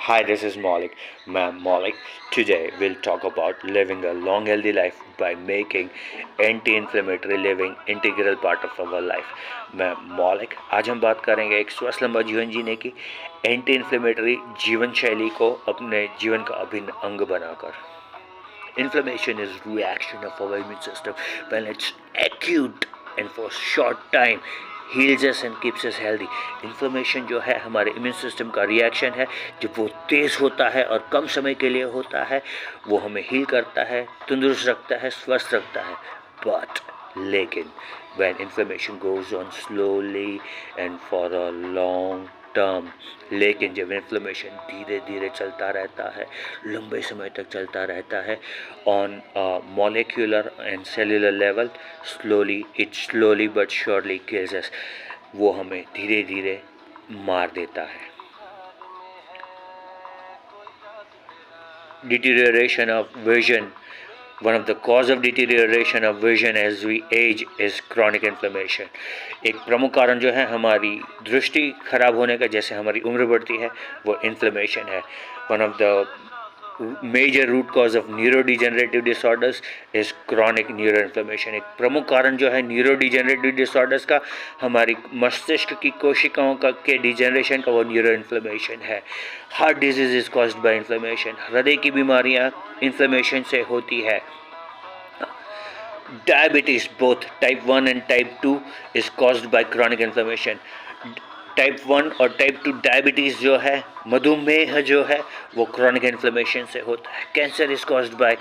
Hi, this is Malik. Malik. Today we'll talk about living a long, healthy life by making anti-inflammatory living integral part of our life. मैं मौलिक आज हम बात करेंगे एक स्वस्थ लंबा जीवन जीने की एंटी इन्फ्लेमेटरी जीवन शैली को अपने जीवन का अभिन्न अंग बनाकर. Inflammation is reaction of our immune system when it's acute and for short time heals us and keeps us healthy. Inflammation जो है हमारे इम्यून सिस्टम का रिएक्शन है. जब वो तेज़ होता है और कम समय के लिए होता है वो हमें हील करता है, तंदुरुस्त रखता है, स्वस्थ रखता है. लेकिन when inflammation goes on slowly and for a long term, लेकिन जब इन्फ्लेमेशन धीरे धीरे चलता रहता है, लंबे समय तक चलता रहता है on a molecular and cellular level, it slowly but surely kills us. वो हमें धीरे धीरे मार देता है. Deterioration of vision. One of the cause of deterioration of vision as we age is chronic inflammation. एक प्रमुख कारण जो है हमारी दृष्टि खराब होने का, जैसे हमारी उम्र बढ़ती है, वो इन्फ्लेमेशन है. One of the major root cause of neurodegenerative disorders is chronic neuroinflammation. एक प्रमुख कारण जो है न्यूरोडिजेनरेटिव डिसऑर्डर्स का, हमारी मस्तिष्क की कोशिकाओं का के डिजेनरेशन का, वो न्यूरोइन्फ्लेमेशन है. Heart disease is caused bye inflammation. हृदय की बीमारियां इन्फ्लेमेशन से होती है. Diabetes, both type 1 and type 2, is caused by chronic inflammation. Type 1 और टाइप 2 डायबिटीज़ जो है, मधुमेह जो है, वो क्रॉनिक इन्फ्लेमेशन से होता है. Cancer is caused by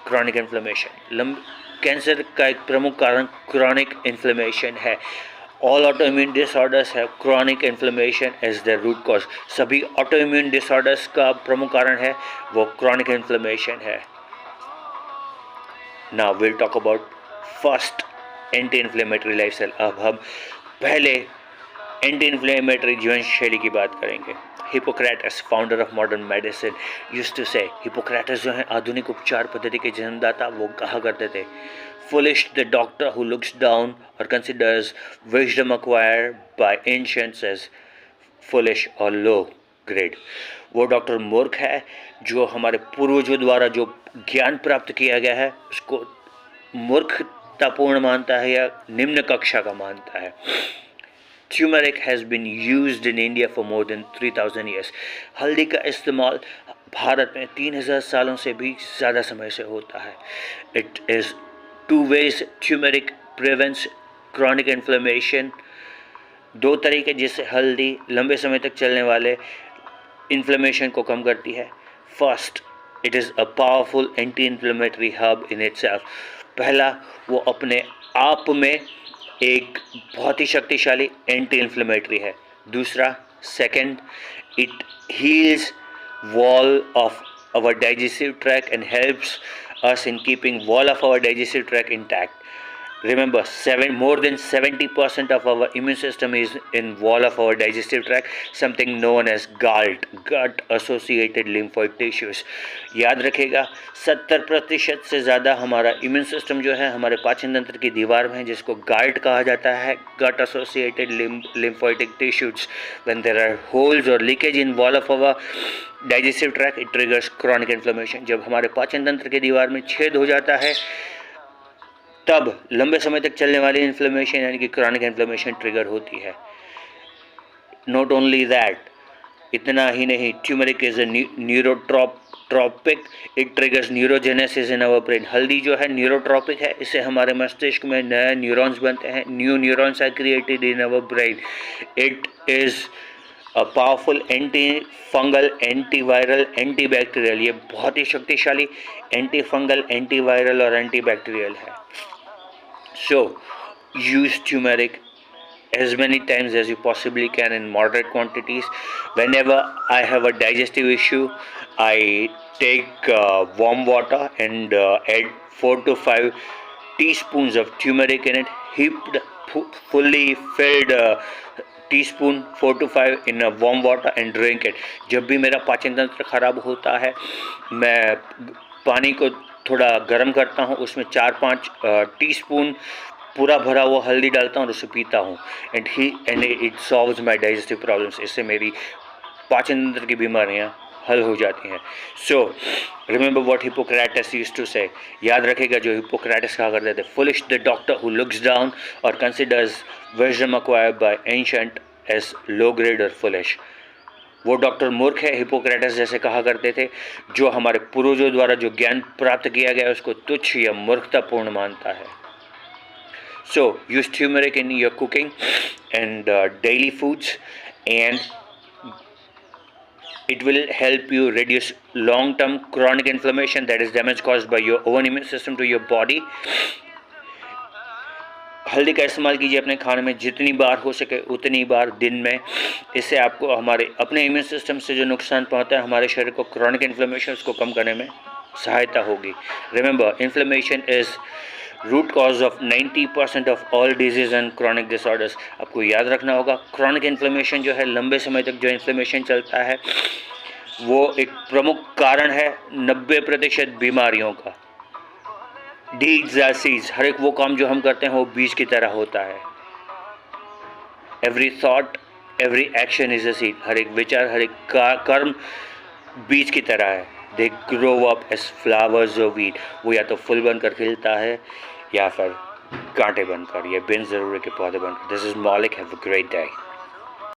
chronic inflammation. Cancer का एक प्रमुख कारण क्रॉनिक इन्फ्लेमेशन है. ऑल ऑटोइम्यून डिसऑर्डर्स है chronic inflammation as the root cause. सभी ऑटोइम्यून डिसऑर्डर्स का प्रमुख कारण है वो क्रॉनिक इन्फ्लेमेशन है. Now will talk about first anti inflammatory lifestyle. अब हम पहले एंटी इन्फ्लेमेटरी जीवन शैली की बात करेंगे. Hippocrates, founder of modern medicine, used to say. Hippocrates जो है आधुनिक उपचार पद्धति के जन्मदाता, वो कहा करते थे, foolish the doctor who looks down और considers wisdom acquired by ancients as foolish और लो ग्रेड. वो डॉक्टर मूर्ख है जो हमारे पूर्वजों द्वारा जो ज्ञान प्राप्त किया गया है उसको मूर्खतापूर्ण मानता है या निम्न कक्षा का मानता है. Turmeric has been used in India for more than 3000 years. हल्दी का इस्तेमाल भारत में 3000 सालों से भी ज़्यादा समय से होता है. It is 2 ways turmeric prevents chronic inflammation. 2 तरीके जिससे हल्दी लंबे समय तक चलने वाले इन्फ्लेमेशन को कम करती है. First, it is a powerful anti-inflammatory hub in itself. पहला, वो अपने आप में एक बहुत ही शक्तिशाली एंटी इन्फ्लेमेटरी है. दूसरा, second, it heals wall of our digestive tract and helps us in keeping wall of our digestive tract intact. Remember, more than 70% of our immune system is in wall of our digestive tract, something known as GALT, gut associated lymphoid tissues. याद रखेगा, 70% से ज़्यादा हमारा immune system जो है हमारे पाचन तंत्र की दीवार में है, जिसको गाल्ट कहा जाता है, gut associated lymphoid tissues. When there are holes or leakage in wall of our digestive tract, it triggers chronic inflammation. जब हमारे पाचन तंत्र की दीवार में छेद हो जाता है तब लंबे समय तक चलने वाली इन्फ्लेमेशन यानी कि क्रॉनिक इन्फ्लेमेशन ट्रिगर होती है. नॉट ओनली दैट, इतना ही नहीं, turmeric is a neurotropic. It triggers neurogenesis in our brain. हल्दी जो है न्यूरोट्रॉपिक है, इससे हमारे मस्तिष्क में नए न्यूरॉन्स बनते हैं. New neurons are created in our brain. It is a powerful anti fungal, antiviral, antibacterial. ये बहुत ही शक्तिशाली एंटी फंगल, एंटीवायरल और एंटीबैक्टीरियल है. So, use turmeric as many times as you possibly can in moderate quantities. Whenever I have a digestive issue, I take warm water and add 4 to 5 teaspoons of turmeric in it, heaped, fully filled teaspoon 4 to 5 in a warm water and drink it. जब भी मेरा पाचन तंत्र खराब होता है, मैं पानी को थोड़ा गर्म करता हूँ, उसमें 4-5 टीस्पून पूरा भरा हुआ हल्दी डालता हूँ और उसे पीता हूँ. And it solves my digestive problems. इससे मेरी पाचन तंत्र की बीमारियाँ हल हो जाती हैं। So remember what Hippocrates used to say, याद रखेगा जो हिपोक्रेटस कहा करते थे, foolish the doctor who looks down और considers wisdom acquired by ancient as low grade और फुलिश। वो डॉक्टर मूर्ख है, हिपोक्रेटस जैसे कहा करते थे, जो हमारे पूर्वजों द्वारा जो ज्ञान प्राप्त किया गया उसको तुच्छ या मूर्खतापूर्ण मानता है। So use turmeric in your cooking and daily foods, and it will help you reduce long-term chronic inflammation, that is damage caused by your own immune system to your body. हल्दी का इस्तेमाल कीजिए अपने खाने में जितनी बार हो सके उतनी बार दिन में। इससे आपको हमारे अपने इम्यून सिस्टम से जो नुकसान पहुंचता है हमारे शरीर को, क्रॉनिक इन्फ्लेमेशन, उसको कम करने में सहायता होगी। Remember, inflammation is root cause of 90% of all disease and chronic disorders. आपको याद रखना होगा, क्रॉनिक इन्फ्लेमेशन जो है, लंबे समय तक जो इन्फ्लेमेशन चलता है, वो एक प्रमुख कारण है 90% बीमारियों का। डीड्स आर सीड्स, हर एक वो काम जो हम करते हैं वो बीज की तरह होता है। Every thought, every action is a seed, हर एक विचार, हर एक कर्म बीज की तरह है। They grow up as flowers of wheat, वो या तो फूल बनकर खिलता है या फिर कांटे बनकर, या बिन ज़रूरी के पौधे बनकर। दिस इज मौलिक, हैव अ ग्रेट डे।